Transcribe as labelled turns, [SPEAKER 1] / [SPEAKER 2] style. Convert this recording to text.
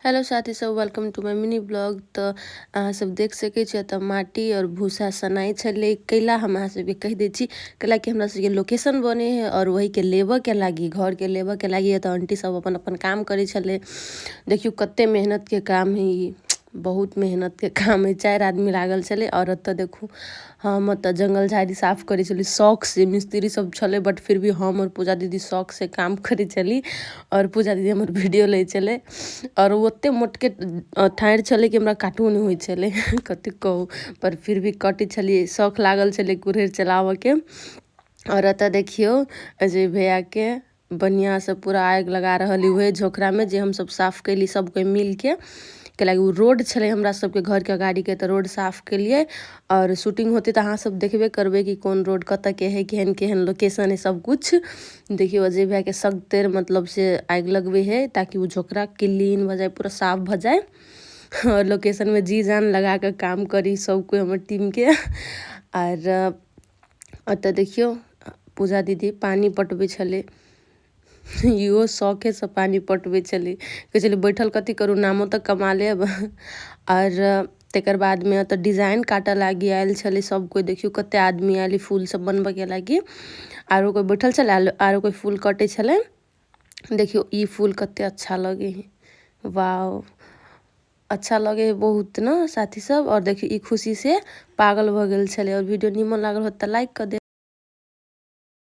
[SPEAKER 1] Hello साथी सब, welcome to my mini blog. तो अहाँ सब देख सकै छियै तऽ माटी और भूसा सनाई छलै। कैला हम अहाँ सबके कहि दै छी, कैला कि हमरा सबके लोकेशन बने है और वही के लेबऽ के लागी, घर के लेबऽ के लागी। तऽ आंटी सब अपन अपन काम करै छलै। देखियो कते मेहनत के काम है, ई बहुत मेहनत के काम है। 4 आदमी लागल छलै। और एतऽ देखू हम एतऽ जंगल झाड़ी साफ करै छली शौक से। मिस्त्री सब छलै बट फिर भी हम और पूजा दीदी शौक से काम करै छली। और पूजा दीदी हमर वीडियो लै छलै। और ओते मोटके ठाढ़ि छलै कि हमरा काटो नहि होइ छलै कथी कहू, पर फिर भी कटै छलिए, शौक लागल छलै कुल्हड़ चलाबऽके। और एतऽ देखियो अजय भैया के बढ़िया से पूरा आगि लगा रहल उहे झोकरा में जे हम सब साफ कैली सब कोई मिल के। कैलाकि उ रोड छलै हमरा सबके घर के अगाड़ी के, तऽ रोड साफ केलिए। और शूटिंग होते तऽ अहाँ सब देखबे करबै कि कोन रोड कतऽ के है, केहन केहन लोकेशन है सब कुछ। देखियो अजय भैया के सख्तेर मतलब से आगि लगबे है ताकि वो झोकरा क्लीन हो जाए, पूरा साफ भ जाए। और लोकेशन में जी जान लगा के काम करी सब कोई हमर टीम के। और अतऽ देखियो पूजा दीदी पानी पटबै छलै। इहो शौके से पानी पटबै छलै, कहै छलै बैठल कथी करू, नामो तऽ कमा लेब। और तकर बाद में एतऽ डिजाइन काटऽ लागी आयल छलै सब कोई। देखियो कते आदमी आयल फूल सब बनबऽ के लागी। आरो कोई बैठल छलै, आरो कोई फूल कटै छलै। देखियो ई फूल कते अच्छा लगे है, वाव अच्छा लगे है बहुत ना साथी सब। और देखियो ई खुशी से पागल भ गेल छलै। और वीडियो निमन लागल होत त लाइक कर दे।